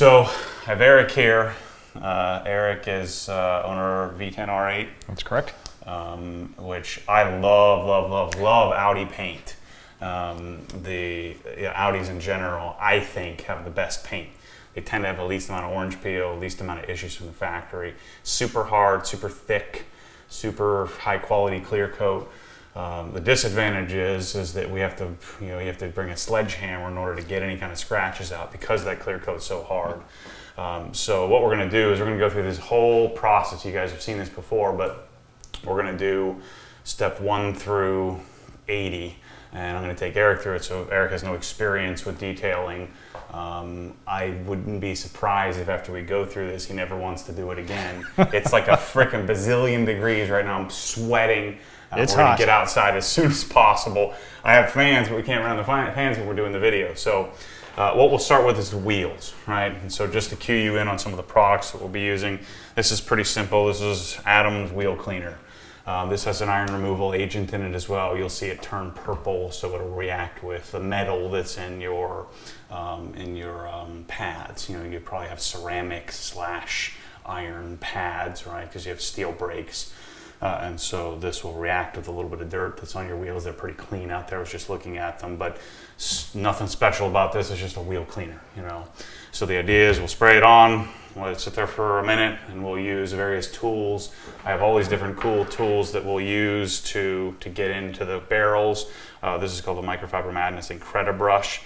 So I have Eric here. Eric is owner of V10R8. That's correct. Which I love Audi paint. Audis in general, I think, have the best paint. They tend to have the least amount of orange peel, least amount of issues from the factory. Super hard, super thick, super high quality clear coat. The disadvantage is that we have to, you have to bring a sledgehammer in order to get any kind of scratches out because that clear coat's so hard. So what we're going to do is we're going to go through this whole process. You guys have seen this before, but we're going to do step 1 through 80, and I'm going to take Eric through it. So if Eric has no experience with detailing, I wouldn't be surprised if after we go through this, he never wants to do it again. It's like a freaking bazillion degrees right now. I'm sweating. It's we're going hot. to get outside as soon as possible. I have fans, but we can't run the fans when we're doing the video. So what we'll start with is the wheels, right? And so just to cue you in on some of the products that we'll be using, this is pretty simple. This is Adam's wheel cleaner. This has an iron removal agent in it as well. You'll see it turn purple, so it'll react with the metal that's in your pads. You probably have ceramic/iron pads, right? Because you have steel brakes. And so this will react with a little bit of dirt that's on your wheels. They're pretty clean out there. I was just looking at them, but nothing special about this. It's just a wheel cleaner, So the idea is we'll spray it on, let it sit there for a minute, and we'll use various tools. I have all these different cool tools that we'll use to get into the barrels. This is called the Microfiber Madness Incredibrush.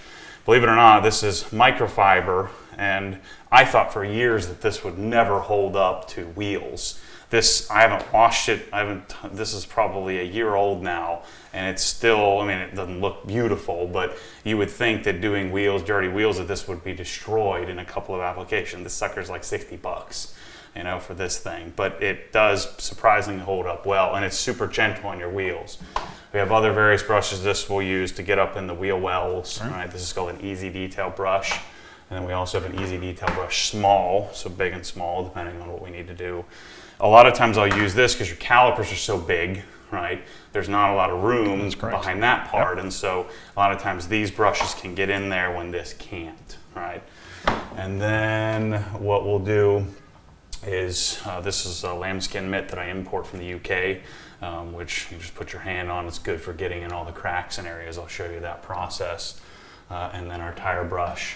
Believe it or not, this is microfiber, and I thought for years that this would never hold up to wheels. I haven't washed it. This is probably a year old now, and it's still, it doesn't look beautiful, but you would think that doing wheels, dirty wheels, that this would be destroyed in a couple of applications. This sucker's like $60, for this thing, but it does surprisingly hold up well, and it's super gentle on your wheels. We have other various brushes this we'll use to get up in the wheel wells. Right? This is called an easy detail brush, and then we also have an easy detail brush small, so big and small depending on what we need to do. A lot of times I'll use this because your calipers are so big, right? There's not a lot of room behind that part, and so a lot of times these brushes can get in there when this can't, right? And then what we'll do is, this is a lambskin mitt that I import from the UK, which you just put your hand on. It's good for getting in all the cracks and areas. I'll show you that process. And then our tire brush.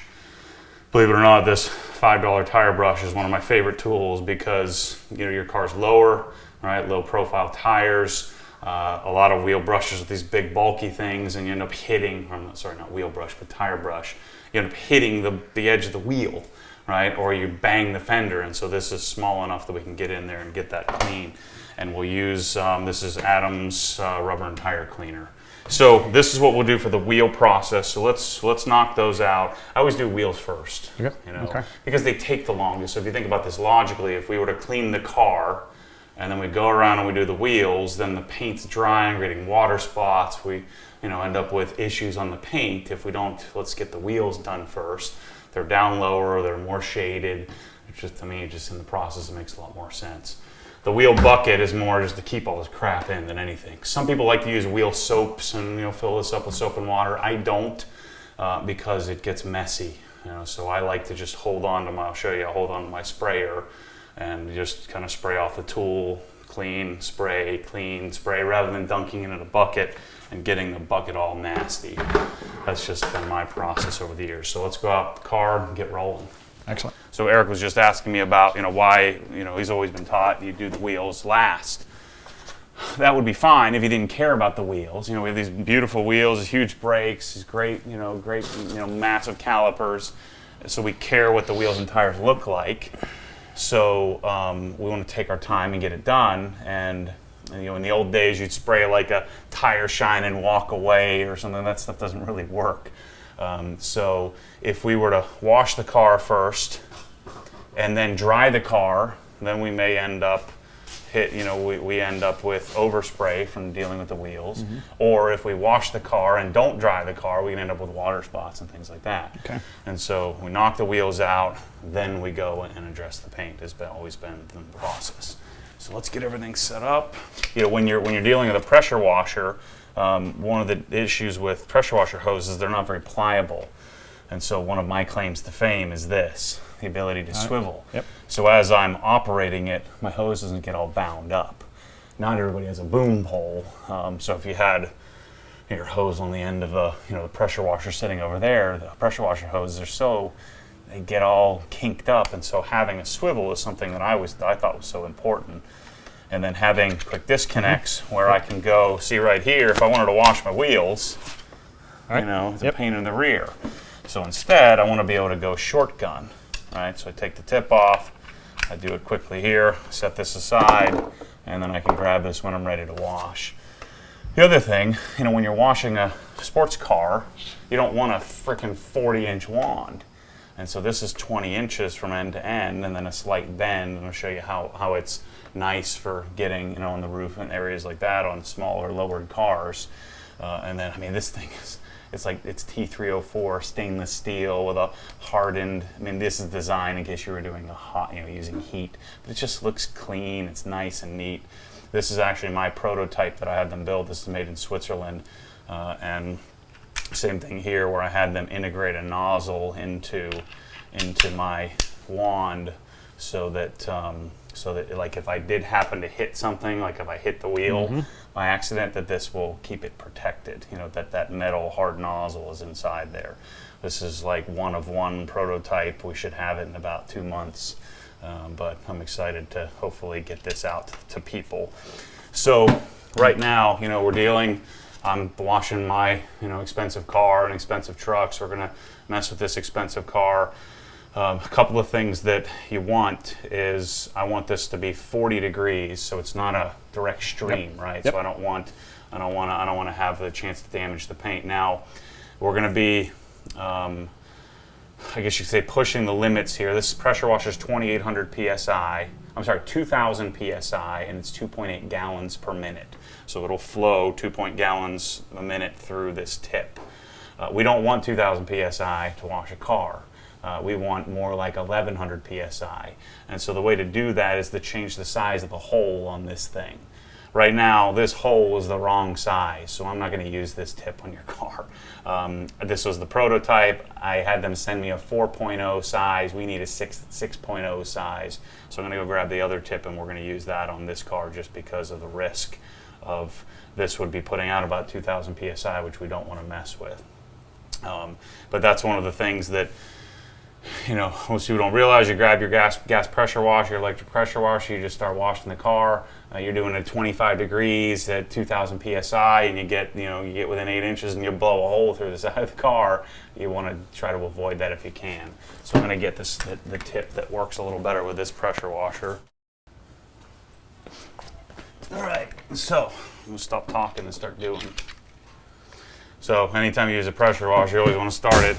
Believe it or not, this $5 tire brush is one of my favorite tools because your car's lower, right? Low profile tires, a lot of wheel brushes with these big bulky things, and you end up hitting, not wheel brush, but tire brush. You end up hitting the edge of the wheel, right? Or you bang the fender, and so this is small enough that we can get in there and get that clean. And we'll use, this is Adam's rubber and tire cleaner. So this is what we'll do for the wheel process. So let's knock those out. I always do wheels first, because they take the longest. So if you think about this logically, if we were to clean the car and then we go around and we do the wheels, then the paint's drying, getting water spots. We end up with issues on the paint if we don't. Let's get the wheels done first. They're down lower, they're more shaded. It's just, to me, just in the process, it makes a lot more sense. The wheel bucket is more just to keep all this crap in than anything. Some people like to use wheel soaps and fill this up with soap and water. I don't, because it gets messy. So I like to just hold on to I'll show you. I hold on to my sprayer and just kind of spray off the tool, clean, spray, rather than dunking it in a bucket and getting the bucket all nasty. That's just been my process over the years. So let's go out the car and get rolling. Excellent. So Eric was just asking me about, why, he's always been taught you do the wheels last. That would be fine if you didn't care about the wheels. We have these beautiful wheels, these huge brakes, these great, massive calipers. So we care what the wheels and tires look like. So we want to take our time and get it done. And in the old days, you'd spray like a tire shine and walk away or something. That stuff doesn't really work. So if we were to wash the car first and then dry the car, then we may end up we end up with overspray from dealing with the wheels. Or if we wash the car and don't dry the car, we can end up with water spots and things like that. Okay. And so we knock the wheels out, then we go and address the paint. Has always been the process. So let's get everything set up. When you're dealing with a pressure washer, one of the issues with pressure washer hoses, they're not very pliable. And so one of my claims to fame is this, the ability to swivel. Yep. So as I'm operating it, my hose doesn't get all bound up. Not everybody has a boom pole. So if you had your hose on the end of a, the pressure washer sitting over there, the pressure washer hoses they get all kinked up. And so having a swivel is something that I thought was so important. And then having quick disconnects where I can go, see right here, if I wanted to wash my wheels, it's a pain in the rear. So instead, I want to be able to go shotgun, right? So I take the tip off, I do it quickly here, set this aside, and then I can grab this when I'm ready to wash. The other thing, when you're washing a sports car, you don't want a frickin' 40-inch wand. And so this is 20 inches from end to end, and then a slight bend, and I'll show you how it's nice for getting, on the roof and areas like that on smaller, lowered cars. And then, this thing is, it's T304 stainless steel with a hardened, this is designed in case you were doing a hot, using heat, but it just looks clean, it's nice and neat. This is actually my prototype that I had them build. This is made in Switzerland, and same thing here where I had them integrate a nozzle into my wand so that like if I did happen to hit something, like if I hit the wheel by accident, that this will keep it protected, that metal hard nozzle is inside there. This is like one of one prototype. We should have it in about 2 months, but I'm excited to hopefully get this out to people. So right now, I'm washing my expensive car and expensive truck, so we're gonna mess with this expensive car. A couple of things that you want is I want this to be 40 degrees, so it's not a direct stream, right? Yep. So I don't want to have the chance to damage the paint. Now we're going to be, I guess you could say, pushing the limits here. This pressure washer is 2,800 psi. I'm sorry, 2,000 psi, and it's 2.8 gallons per minute. So it'll flow 2 gallons a minute through this tip. We don't want 2,000 psi to wash a car. We want more like 1,100 psi. And so the way to do that is to change the size of the hole on this thing. Right now, this hole is the wrong size, so I'm not going to use this tip on your car. This was the prototype. I had them send me a 4.0 size. We need a 6.0 size. So I'm going to go grab the other tip, and we're going to use that on this car just because of the risk of this would be putting out about 2,000 psi, which we don't want to mess with. But that's one of the things that most people don't realize. You grab your gas pressure washer, your electric pressure washer, you just start washing the car. You're doing it at 25 degrees at 2,000 psi, and you get within 8 inches and you blow a hole through the side of the car. You want to try to avoid that if you can. So I'm going to get the tip that works a little better with this pressure washer. All right, so I'm going to stop talking and start doing. So anytime you use a pressure washer, you always want to start it.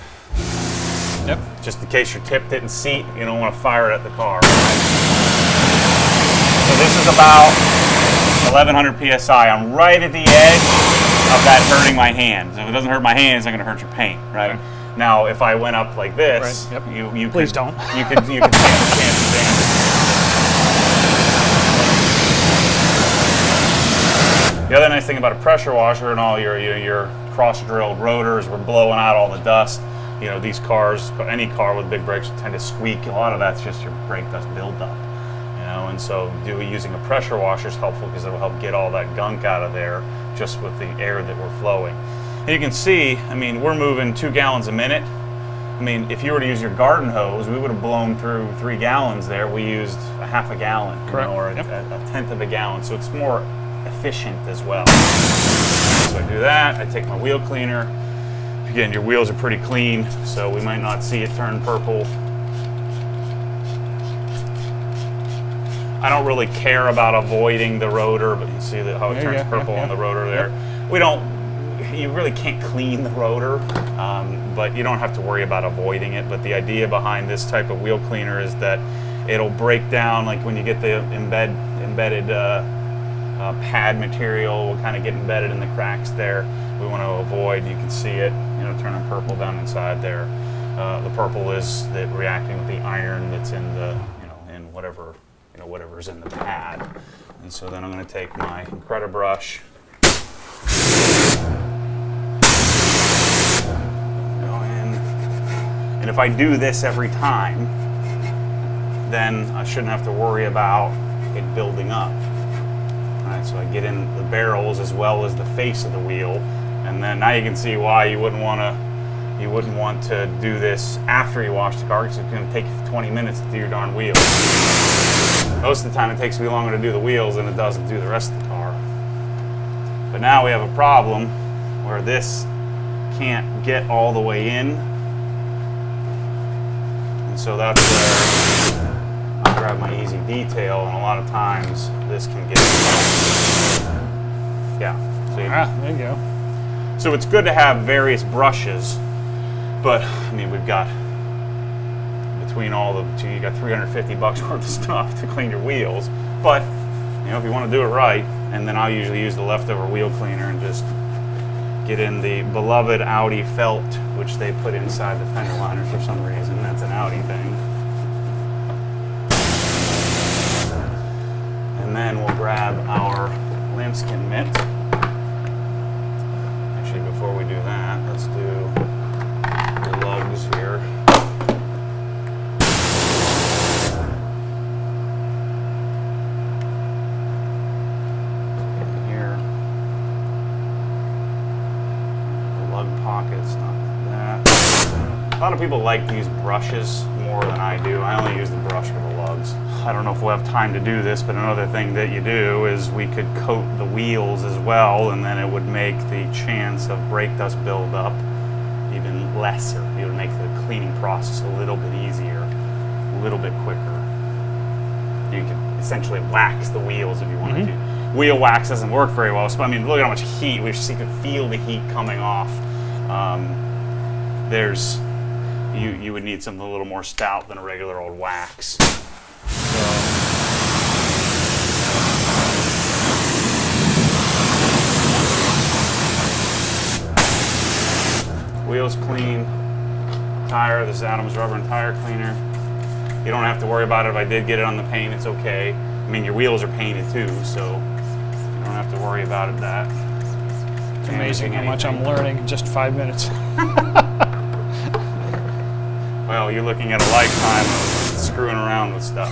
Yep. Just in case your tip didn't seat, you don't want to fire it at the car. So this is about 1,100 psi. I'm right at the edge of that hurting my hands. If it doesn't hurt my hands, it's not going to hurt your paint, right? Okay. Now, if I went up like this, right. Yep. you please could, don't. You could stand the chance of damage. The other nice thing about a pressure washer and all your cross-drilled rotors, we're blowing out all the dust. These cars, any car with big brakes tend to squeak. A lot of that's just your brake dust buildup. And so using a pressure washer is helpful because it will help get all that gunk out of there just with the air that we're flowing. And you can see, we're moving 2 gallons a minute. If you were to use your garden hose, we would have blown through 3 gallons there. We used a half a gallon, or a tenth of a gallon. So it's more efficient as well. So I do that. I take my wheel cleaner. Again, your wheels are pretty clean, so we might not see it turn purple. I don't really care about avoiding the rotor, but you see how it turns purple on the rotor there. You really can't clean the rotor, but you don't have to worry about avoiding it. But the idea behind this type of wheel cleaner is that it'll break down, like when you get the embedded pad material will kind of get embedded in the cracks there. We want to avoid, you can see it, turning purple down inside there. The purple is reacting with the iron that's in the, in whatever's in the pad. And so then I'm going to take my Incredibrush, go in, And if I do this every time, then I shouldn't have to worry about it building up. All right, so I get in the barrels as well as the face of the wheel, and then now you can see why you wouldn't want to do this after you wash the car, because it's going to take you 20 minutes to do your darn wheels. Most of the time it takes me longer to do the wheels than it does to do the rest of the car. But now we have a problem where this can't get all the way in, and so that's where I grab my easy detail, and a lot of times this can get yeah, see? There you go. So it's good to have various brushes, but I mean, we've got, between all the, you got $350 worth of stuff to clean your wheels. But you know, if you want to do it right, and then I'll usually use the leftover wheel cleaner and just get in the beloved Audi felt, which they put inside the fender liners for some reason. That's an Audi thing. And then we'll grab our lambskin mitt. Actually, before we do that, let's do the lugs here. Here. The lug pockets, not that. A lot of people like to use brushes more than I do. I only use the brush for the lugs. I don't know if we'll have time to do this, but another thing that you do is we could coat the wheels as well, and then it would make the chance of brake dust buildup even lesser. It would make the cleaning process a little bit easier, a little bit quicker. You can essentially wax the wheels if you wanted to. Wheel wax doesn't work very well, so I mean, look at how much heat. You can feel the heat coming off. You would need something a little more stout than a regular old wax. Wheels clean, tire, this is Adam's rubber and tire cleaner. You don't have to worry about it. If I did get it on the paint, it's okay. I mean, your wheels are painted too, so you don't have to worry about it that. It's amazing how much I'm learning in just 5 minutes. Well, you're looking at a lifetime of screwing around with stuff.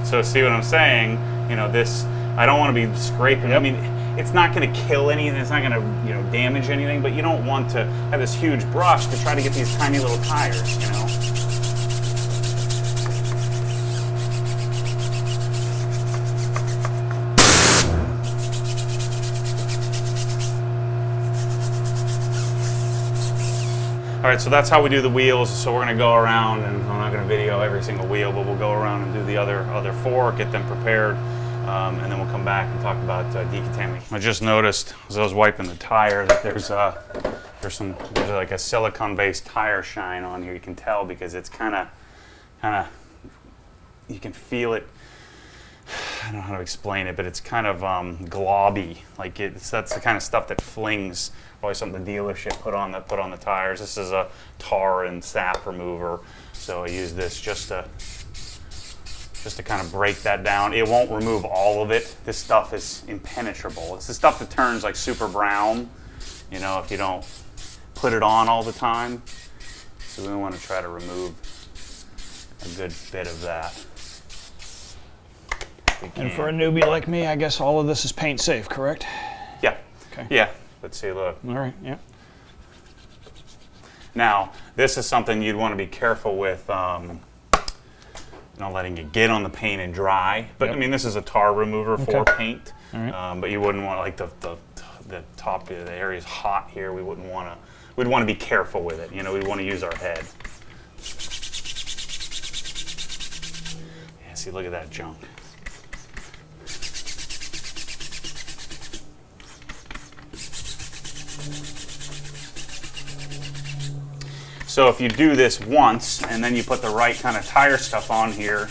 So see what I'm saying? You know, this, I don't want to be scraping. I mean, it's not going to kill anything. It's not going to, you know, damage anything. But you don't want to have this huge brush to try to get these tiny little tires. You know. All right, so that's how we do the wheels. So we're going to go around, and I'm not going to video every single wheel, but we'll go around and do the other four, get them prepared. And then we'll come back and talk about Gtechniq. I just noticed as I was wiping the tire that there's like a silicone-based tire shine on here. You can tell because it's kind of, you can feel it. I don't know how to explain it, but it's kind of globby. Like that's the kind of stuff that flings. Probably something the dealership put on the tires. This is a tar and sap remover, so I use this just to kind of break that down. It won't remove all of it. This stuff is impenetrable. It's the stuff that turns like super brown, you know, if you don't put it on all the time. So we want to try to remove a good bit of that. And for a newbie like me, I guess all of this is paint safe, correct? Yeah. Okay. Yeah. Let's see, look. All right, yeah. Now, this is something you'd want to be careful with, not letting it get on the paint and dry. But I mean, this is a tar remover for paint. All right. But you wouldn't want, like the top, the area is hot here. We wouldn't want to. We'd want to be careful with it. You know, we'd want to use our head. Yeah. See, look at that junk. So if you do this once and then you put the right kind of tire stuff on here,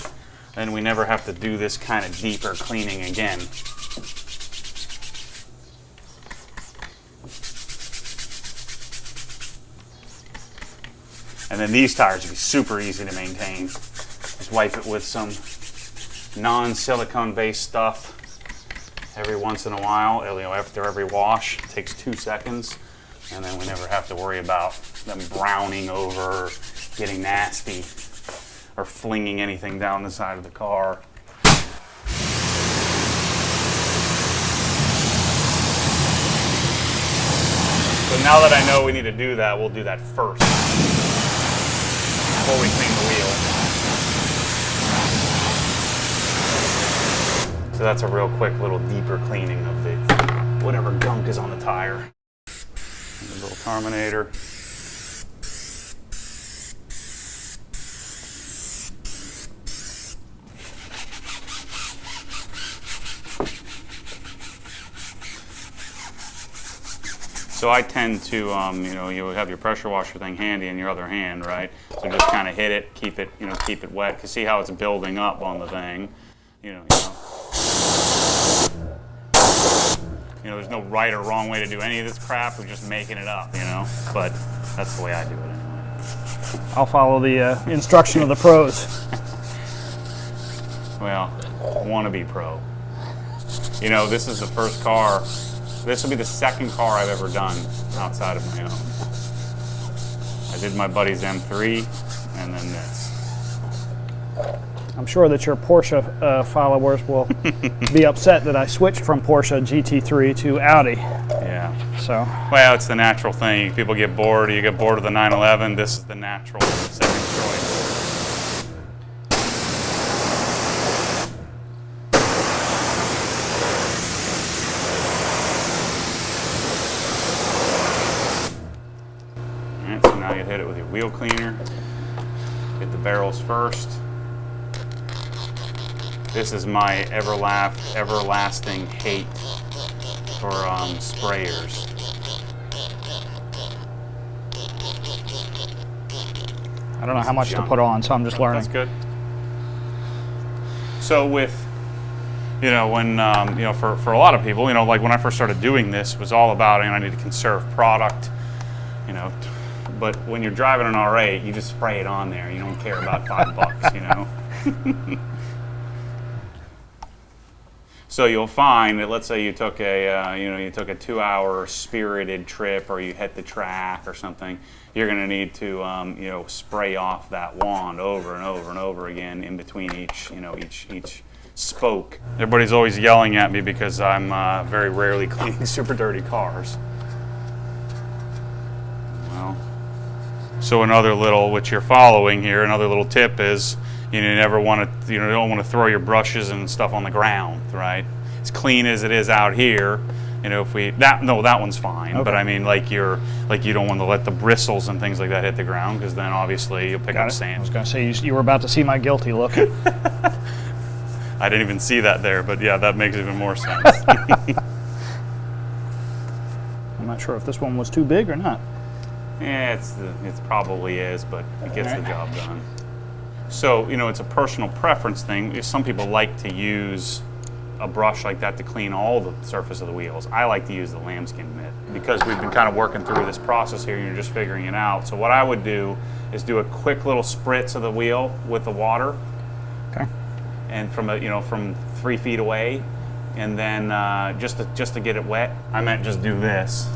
then we never have to do this kind of deeper cleaning again. And then these tires would be super easy to maintain. Just wipe it with some non-silicone based stuff every once in a while. You know, after every wash, it takes 2 seconds. And then we never have to worry about them browning over, getting nasty, or flinging anything down the side of the car. So now that I know we need to do that, we'll do that first before we clean the wheel. So that's a real quick little deeper cleaning of the whatever gunk is on the tire. And the little terminator. So I tend to, you know, you have your pressure washer thing handy in your other hand, right? So just kind of hit it, keep it, you know, keep it wet. Cause see how it's building up on the thing, you know. There's no right or wrong way to do any of this crap. We're just making it up, you know. But that's the way I do it anyway. I'll follow the instruction of the pros. Well, wannabe pro. You know, this is the first car. This will be the second car I've ever done outside of my own. I did my buddy's M3 and then this. I'm sure that your Porsche followers will be upset that I switched from Porsche GT3 to Audi. Yeah. So. Well, it's the natural thing. People get bored. You get bored of the 911. This is the natural second choice. Now you hit it with your wheel cleaner. Hit the barrels first. This is my everlasting hate for sprayers. I don't know how much to put on, so I'm just learning. That's good. So with, you know, when, you know, for a lot of people, you know, like when I first started doing this, it was all about, you know, I need to conserve product, you know. But when you're driving an R8, you just spray it on there. You don't care about $5, you know. So you'll find that, let's say you took a, you know, you took a 2-hour spirited trip, or you hit the track or something. You're going to need to, you know, spray off that wand over and over and over again in between each, you know, each spoke. Everybody's always yelling at me because I'm very rarely cleaning super dirty cars. Well. So another little, which you're following here, another little tip is, you know, you never want to, you know, you don't want to throw your brushes and stuff on the ground, right? As clean as it is out here, you know, if we, that one's fine. Okay. But I mean, like you don't want to let the bristles and things like that hit the ground, because then obviously you'll pick up sand. I was going to say, you were about to see my guilty look. I didn't even see that there, but yeah, that makes even more sense. I'm not sure if this one was too big or not. Yeah, it probably is, but it gets the job done. So, you know, it's a personal preference thing. Some people like to use a brush like that to clean all the surface of the wheels. I like to use the lambskin mitt because we've been kind of working through this process here and you're just figuring it out. So what I would do is do a quick little spritz of the wheel with the water. Okay. And from, you know, from 3 feet away, and then just to get it wet, I meant just do this.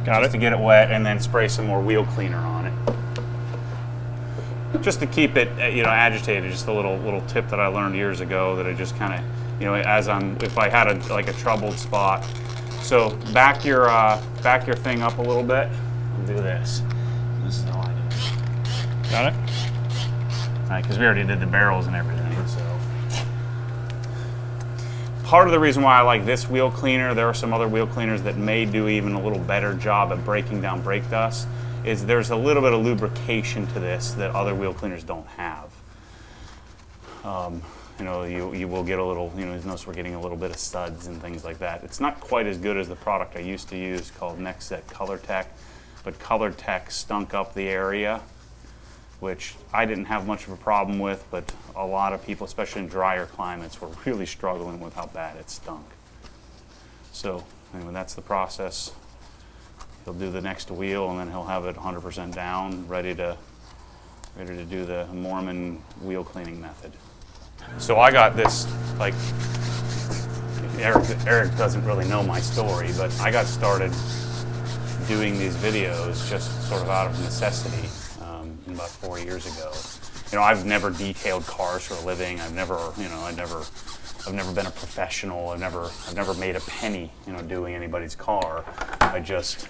Got it. To get it wet, and then spray some more wheel cleaner on it. Just to keep it, you know, agitated. Just a little tip that I learned years ago that I just kind of, you know, if I had like a troubled spot. So back your thing up a little bit. And do this. This is how I do it. Got it. All right, because we already did the barrels and everything. So part of the reason why I like this wheel cleaner, there are some other wheel cleaners that may do even a little better job at breaking down brake dust, is there's a little bit of lubrication to this that other wheel cleaners don't have. You know, you will get a little, you know, notice we're getting a little bit of suds and things like that. It's not quite as good as the product I used to use called Nextset ColorTech, but ColorTech stunk up the area, which I didn't have much of a problem with, but a lot of people, especially in drier climates, were really struggling with how bad it stunk. So anyway, that's the process. He'll do the next wheel, and then he'll have it 100% down, ready to do the Mormon wheel cleaning method. So I got this, like, Eric doesn't really know my story, but I got started doing these videos just sort of out of necessity about 4 years ago. You know, I've never detailed cars for a living. I've never been a professional. I've never made a penny, you know, doing anybody's car. I just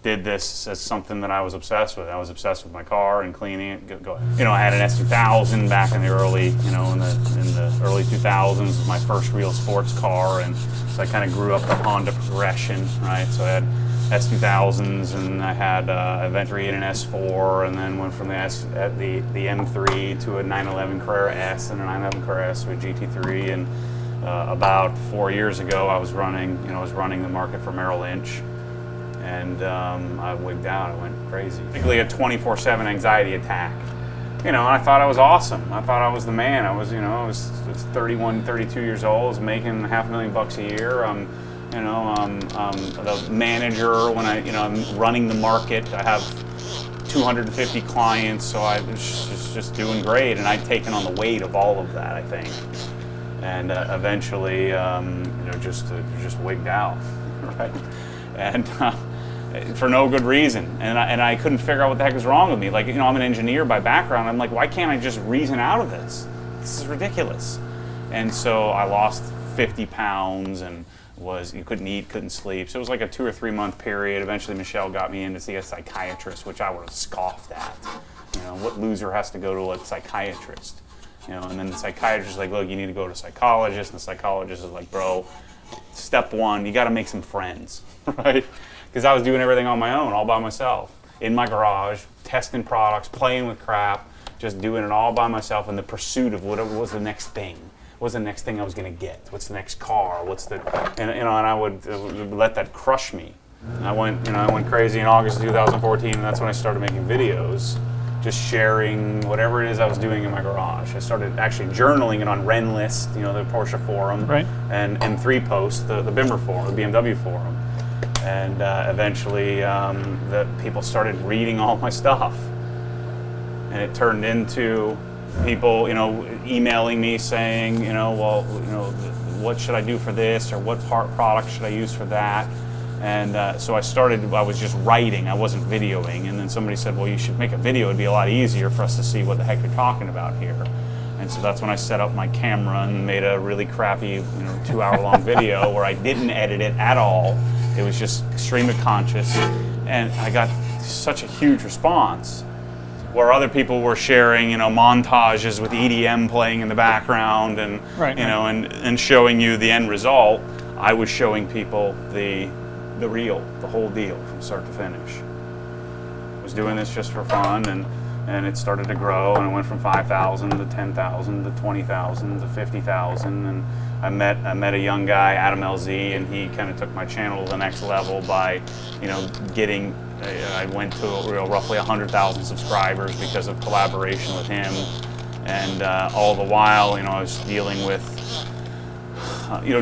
did this as something that I was obsessed with. I was obsessed with my car and cleaning it. You know, I had an S2000 back in the early, you know, in the early 2000s. It was my first real sports car, and so I kind of grew up the Honda progression, right? So I had S2000s, and I had eventually an S4, and then went from the M3 to a 911 Carrera S and a 911 Carrera S with GT3. And about 4 years ago, I was running the market for Merrill Lynch. And I wigged out. I went crazy. Basically a 24/7 anxiety attack. You know, and I thought I was awesome. I thought I was the man. I was 31, 32 years old. I was making $500,000 a year. I'm the manager when I'm running the market. I have 250 clients, so I was just doing great. And I'd taken on the weight of all of that, I think. And eventually, just wigged out, right? And for no good reason, and I couldn't figure out what the heck was wrong with me. Like, you know, I'm an engineer by background. I'm like, why can't I just reason out of this? This is ridiculous. And so I lost 50 pounds and you couldn't eat, couldn't sleep. So it was like a 2 or 3 month period. Eventually Michelle got me in to see a psychiatrist, which I would have scoffed at. You know, what loser has to go to a psychiatrist? You know, and then the psychiatrist is like, look, you need to go to a psychologist. And the psychologist is like, bro, step one, you got to make some friends, right? Because I was doing everything on my own, all by myself, in my garage, testing products, playing with crap, just doing it all by myself in the pursuit of what was the next thing. What was the next thing I was going to get? What's the next car? And I would let that crush me. And I went crazy in August of 2014, and that's when I started making videos, just sharing whatever it is I was doing in my garage. I started actually journaling it on Renlist, you know, the Porsche forum, right, and M3 Post, the Bimmer forum, the BMW forum. And eventually the people started reading all my stuff. And it turned into people, you know, emailing me saying, what should I do for this, or what product should I use for that? And so I was just writing, I wasn't videoing. And then somebody said, well, you should make a video. It'd be a lot easier for us to see what the heck you're talking about here. And so that's when I set up my camera and made a really crappy, 2-hour-long video where I didn't edit it at all. It was just stream of conscious. And I got such a huge response, where other people were sharing, montages with EDM playing in the background and, and showing you the end result. I was showing people the whole deal from start to finish. I was doing this just for fun, and it started to grow, and it went from 5,000 to 10,000 to 20,000 to 50,000, and I met a young guy, Adam LZ, and he kind of took my channel to the next level by, getting. I went to roughly 100,000 subscribers because of collaboration with him, and all the while, I was dealing with,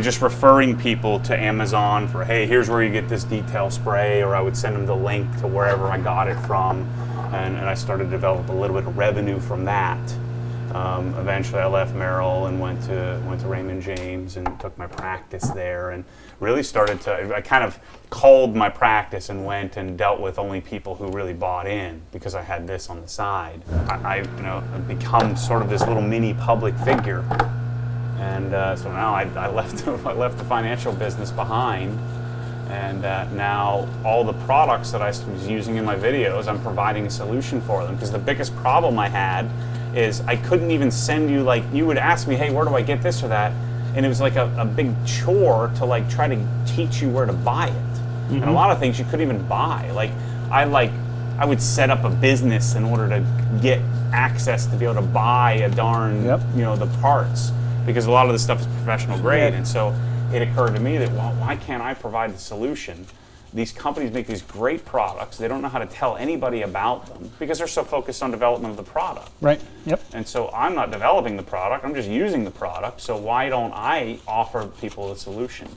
just referring people to Amazon for, hey, here's where you get this detail spray, or I would send them the link to wherever I got it from, and I started to develop a little bit of revenue from that. Eventually I left Merrill and went to Raymond James and took my practice there, and really I kind of culled my practice and went and dealt with only people who really bought in, because I had this on the side. I've become sort of this little mini public figure. And so now I left the financial business behind, and now all the products that I was using in my videos, I'm providing a solution for them. Because the biggest problem I had is I couldn't even send you, like, you would ask me, hey, where do I get this or that? And it was like a big chore to try to teach you where to buy it. Mm-hmm. And a lot of things you couldn't even buy. I would set up a business in order to get access to be able to buy a darn, the parts. Because a lot of this stuff is professional grade, and so it occurred to me that, well, why can't I provide the solution? These companies make these great products. They don't know how to tell anybody about them because they're so focused on development of the product. Right. Yep. And so I'm not developing the product. I'm just using the product. So why don't I offer people a solution?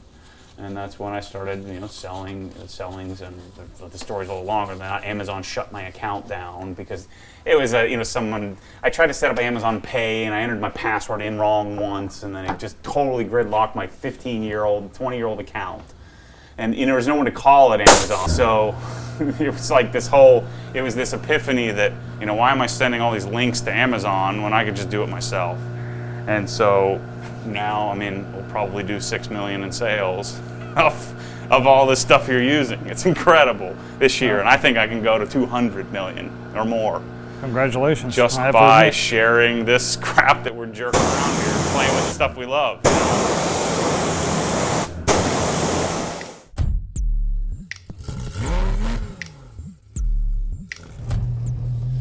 And that's when I started, sellings, and the story's a little longer than that. Amazon shut my account down because it was, I tried to set up Amazon Pay, and I entered my password in wrong once, and then it just totally gridlocked my 15-year-old, 20-year-old account. and there was no one to call at Amazon. So it was like it was this epiphany that, why am I sending all these links to Amazon when I could just do it myself? And so now, we'll probably do 6 million in sales of all this stuff you're using. It's incredible this year, and I think I can go to 200 million or more. Congratulations. Just by sharing this crap that we're jerking around here, playing with the stuff we love.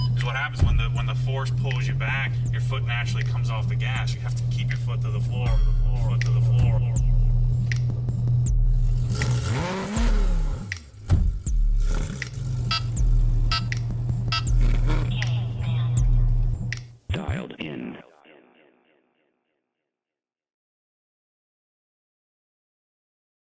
Because what happens when the force pulls you back, your foot naturally comes off the gas. You have to keep your foot to the floor.